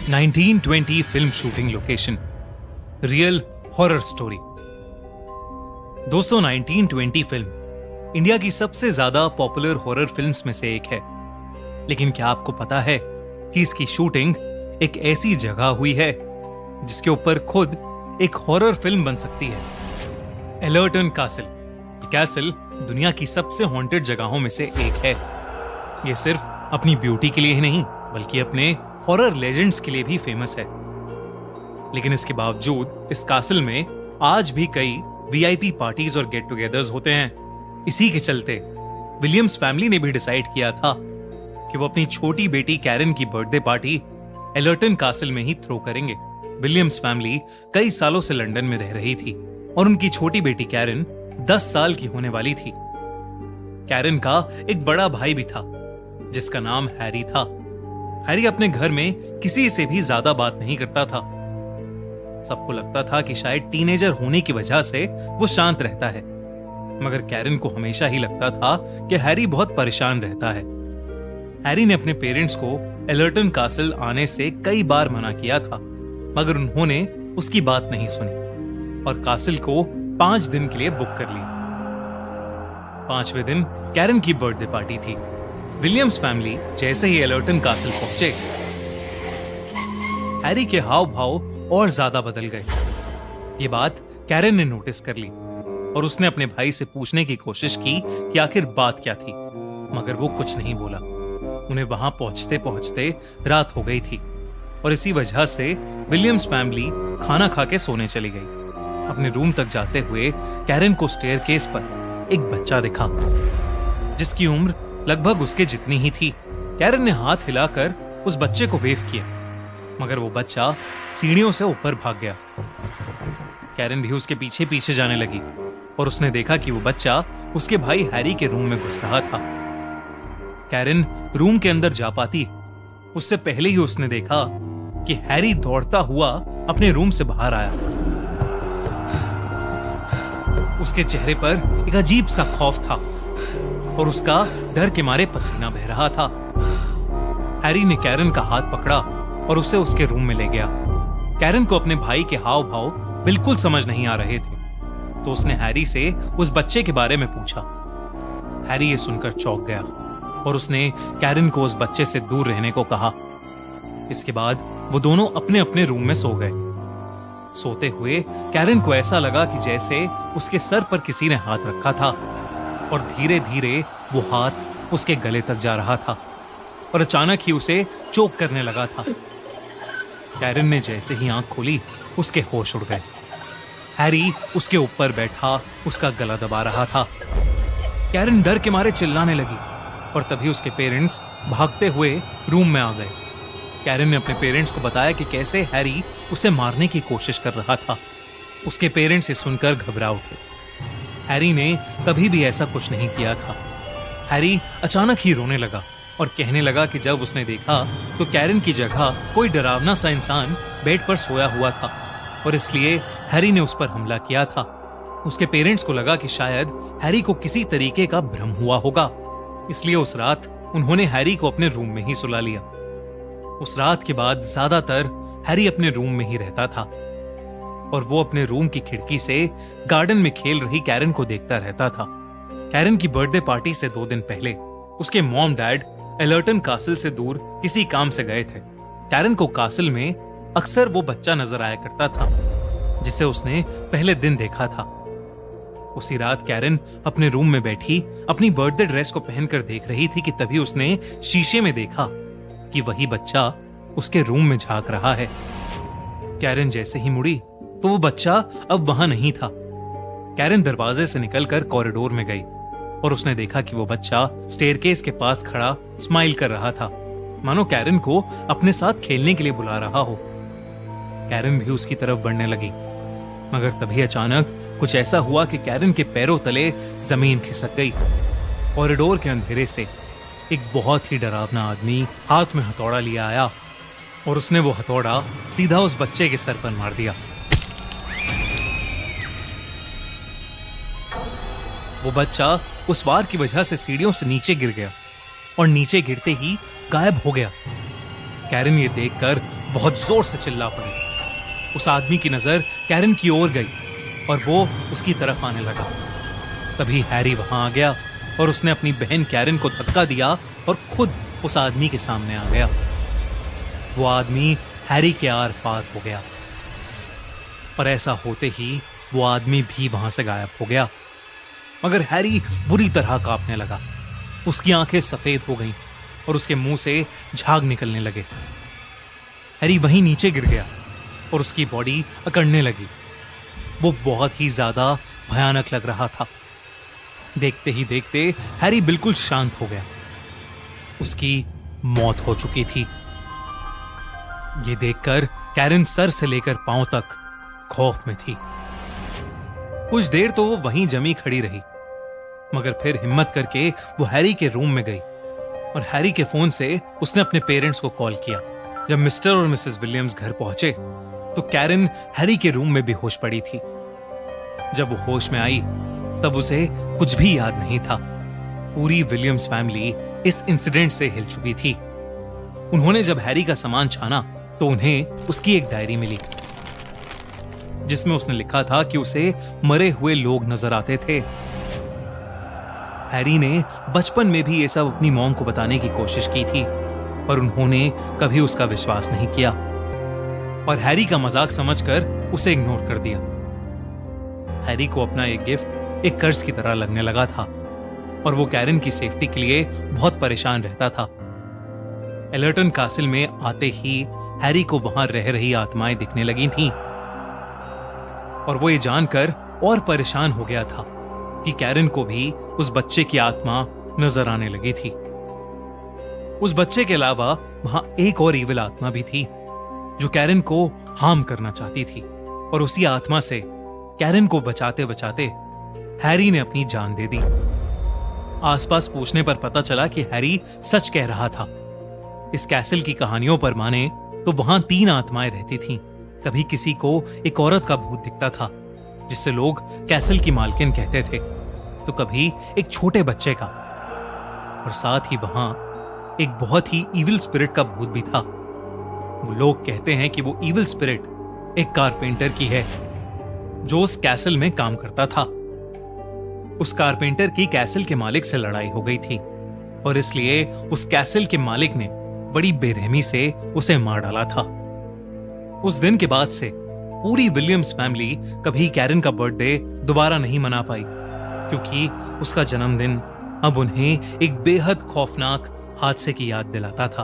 1920 film shooting location, real horror story. दोस्तों, 1920 film India की सबसे ज्यादा पॉपुलर हॉरर फिल्म्स में से एक है। लेकिन क्या आपको पता है कि इसकी शूटिंग एक ऐसी जगह हुई है जिसके ऊपर खुद एक हॉरर फिल्म बन सकती है। एलर्टन कासल। ये कैसल दुनिया की सबसे हॉन्टेड जगहों में से एक है। ये सिर्फ अपनी ब्यूटी के लिए ही नहीं बल्कि अपने हॉरर लेजेंड्स के लिए भी फेमस है। लेकिन इसके बावजूद इस कासल में आज भी कई वीआईपी पार्टीज और गेट टुगेदर्स होते हैं। इसी के चलते विलियम्स फैमिली ने भी डिसाइड किया था कि वो अपनी छोटी बेटी कैरन की बर्थडे पार्टी एलर्टन कासल में ही थ्रो करेंगे। विलियम्स फैमिली कई सालों से लंदन में रह रही थी और उनकी छोटी बेटी कैरन 10 साल की होने वाली थी। कैरन का एक बड़ा भाई भी था जिसका नाम हैरी था। हैरी अपने घर में किसी से भी ज्यादा बात नहीं करता था। सबको लगता था कि शायद टीनेजर होने की वजह से वो शांत रहता है, मगर कैरन को हमेशा ही लगता था कि हैरी बहुत परेशान रहता है। हैरी ने अपने पेरेंट्स को एलर्टन कासल आने से कई बार मना किया था, मगर उन्होंने उसकी बात नहीं सुनी और कासल को 5 दिन के लिए बुक कर लिया। 5वें दिन कैरन की बर्थडे पार्टी थी। विलियम्स फैमिली जैसे ही एलर्टन कासल पहुंचे, हैरी के हाव भाव और ज्यादा बदल गए। ये बात कैरन ने नोटिस कर ली और उसने अपने भाई से पूछने की कोशिश की कि आखिर बात क्या थी, मगर वो कुछ नहीं बोला। उन्हें वहां पहुंचते पहुंचते रात हो गई थी और इसी वजह से विलियम्स फैमिली खाना खा के सोने चली गई। अपने रूम तक जाते हुए कैरन को स्टेयरकेस पर एक बच्चा दिखा जिसकी उम्र लगभग उसके जितनी ही थी। कैरन ने हाथ हिलाकर उस बच्चे को वेव किया, मगर वो बच्चा सीढ़ियों से ऊपर भाग गया। कैरन भी उसके पीछे पीछे जाने लगी और उसने देखा कि वो बच्चा उसके भाई हैरी के रूम में घुस रहा था। कैरन रूम के अंदर जा पाती उससे पहले ही उसने देखा कि हैरी दौड़ता हुआ अपने रूम से बाहर आया। उसके चेहरे पर एक अजीब सा खौफ था और उसका डर के मारे पसीना बह रहा था। हैरी ने कैरन का हाथ पकड़ा और उसे उसके रूम में ले गया। कैरन को अपने भाई के हाव भाव बिल्कुल समझ नहीं आ रहे थे, तो उसने हैरी से उस बच्चे के बारे में पूछा। हैरी ये सुनकर चौंक गया और उसने कैरन को उस बच्चे से दूर रहने को कहा। इसके बाद वो दोनों अपने अपने रूम में सो गए। सोते हुए कैरन को ऐसा लगा कि जैसे उसके सर पर किसी ने हाथ रखा था और धीरे धीरे वो हाथ उसके गले तक जा रहा था और अचानक ही उसे चोक करने लगा था। कैरन ने जैसे ही आंख खोली उसके होश उड़ गए। हैरी उसके ऊपर बैठा उसका गला दबा रहा था। कैरन डर के मारे चिल्लाने लगी और तभी उसके पेरेंट्स भागते हुए रूम में आ गए। कैरन ने अपने पेरेंट्स को बताया कि कैसे हैरी उसे मारने की कोशिश कर रहा था। उसके पेरेंट्स ये सुनकर घबरा उठे। हैरी ने कभी भी ऐसा कुछ नहीं किया था। हैरी अचानक ही रोने लगा और कहने लगा कि जब उसने देखा तो कैरन की जगह कोई डरावना सा इंसान बेड पर सोया हुआ था और इसलिए हैरी ने उस पर हमला किया था। उसके पेरेंट्स को लगा कि शायद हैरी को किसी तरीके का भ्रम हुआ होगा, इसलिए उस रात उन्होंने हैरी को अपने रूम में ही सुला लिया। उस रात के बाद ज्यादातर हैरी अपने रूम में ही रहता था और वो अपने रूम की खिड़की से गार्डन में खेल रही कैरन को देखता रहता था। कैरन की बर्थडे पार्टी से 2 दिन पहले उसके मॉम डैड एलर्टन कासल से दूर किसी काम से गए थे। कैरन को कासल में अक्सर वो बच्चा नजर आया करता था जिसे उसने पहले दिन देखा था। उसी रात कैरन अपने रूम में बैठी अपनी बर्थडे ड्रेस को पहनकर देख रही थी कि तभी उसने शीशे में देखा कि वही बच्चा उसके रूम में झांक रहा है। कैरन जैसे ही मुड़ी तो वो बच्चा अब वहां नहीं था। कैरन दरवाजे से निकलकर कॉरिडोर में गई और उसने देखा कि वो बच्चा स्टेयरकेस के पास खड़ा स्माइल कर रहा था, मानो कैरन को अपने साथ खेलने के लिए बुला रहा हो। कैरन भी उसकी तरफ बढ़ने लगी, मगर तभी अचानक कुछ ऐसा हुआ कि कैरन के पैरों तले जमीन खिसक गई। कॉरिडोर के अंधेरे से एक बहुत ही डरावना आदमी हाथ में हथौड़ा लिया आया और उसने वो हथौड़ा सीधा उस बच्चे के सर पर मार दिया। वो बच्चा उस वार की वजह से सीढ़ियों से नीचे गिर गया और नीचे गिरते ही गायब हो गया। कैरन ये देखकर बहुत जोर से चिल्ला पड़ी। उस आदमी की नजर कैरन की ओर गई और वो उसकी तरफ आने लगा। तभी हैरी वहां आ गया और उसने अपनी बहन कैरन को धक्का दिया और खुद उस आदमी के सामने आ गया। वो आदमी हैरी के आर पार हो गया, पर ऐसा होते ही वो आदमी भी वहां से गायब हो गया। मगर हैरी बुरी तरह कांपने लगा। उसकी आंखें सफेद हो गईं और उसके मुंह से झाग निकलने लगे। हैरी वहीं नीचे गिर गया और उसकी बॉडी अकड़ने लगी। वो बहुत ही ज्यादा भयानक लग रहा था। देखते ही देखते हैरी बिल्कुल शांत हो गया। उसकी मौत हो चुकी थी। ये देखकर कैरन सर से लेकर पांव तक खौफ में थी। कुछ देर तो वो वहीं जमी खड़ी रही, मगर फिर हिम्मत करके वो हैरी के रूम में गई और हैरी के फोन से उसने अपने पेरेंट्स को कॉल किया। जब मिस्टर और मिसेस विलियम्स घर पहुंचे तो कैरन हैरी के रूम में बेहोश पड़ी थी। जब वो होश में आई तब उसे कुछ भी याद नहीं था। पूरी विलियम्स फैमिली इस इंसिडेंट से हिल चुकी थी। उन्होंने जब हैरी का सामान छाना तो उन्हें उसकी एक डायरी मिली, जिसमें उसने लिखा था कि उसे मरे हुए लोग नजर आते थे। हैरी ने बचपन में भी ये सब अपनी मॉम को बताने की कोशिश की थी, पर उन्होंने कभी उसका विश्वास नहीं किया और हैरी का मजाक समझकर उसे इग्नोर कर दिया। हैरी को अपना एक गिफ्ट एक कर्ज की तरह लगने लगा था और वो कैरन की सेफ्टी के लिए बहुत परेशान रहता था। एलर्टन कासिल में आते ही हैरी को वहां रह रही आत्माएं दिखने लगी थीं और वो ये जानकर और परेशान हो गया था कि कैरन को भी उस बच्चे की आत्मा नजर आने लगी थी। उस बच्चे के अलावा वहां एक और ईविल आत्मा भी थी जो कैरन को हार्म करना चाहती थी और उसी आत्मा से कैरन को बचाते बचाते हैरी ने अपनी जान दे दी। आसपास पूछने पर पता चला कि हैरी सच कह रहा था। इस कैसल की कहानियों पर माने तो वहां 3 आत्माएं रहती थीं। कभी किसी को एक औरत का भूत दिखता था जिससे लोग कैसल की मालकिन कहते थे, तो कभी एक छोटे बच्चे का, और साथ ही वहां एक बहुत ही इविल स्पिरिट का भूत भी था। वो लोग कहते हैं कि वो इविल स्पिरिट एक कारपेंटर की है जो उस कैसल में काम करता था। उस कारपेंटर की कैसल के मालिक से लड़ाई हो गई थी और इसलिए उस कैसल के मालिक ने बड़ी बेरहमी से उसे मार डाला था। उस दिन के बाद से पूरी विलियम्स फैमिली कभी कैरन का बर्थडे दोबारा नहीं मना पाई, क्योंकि उसका जन्मदिन अब उन्हें एक बेहद खौफनाक हादसे की याद दिलाता था।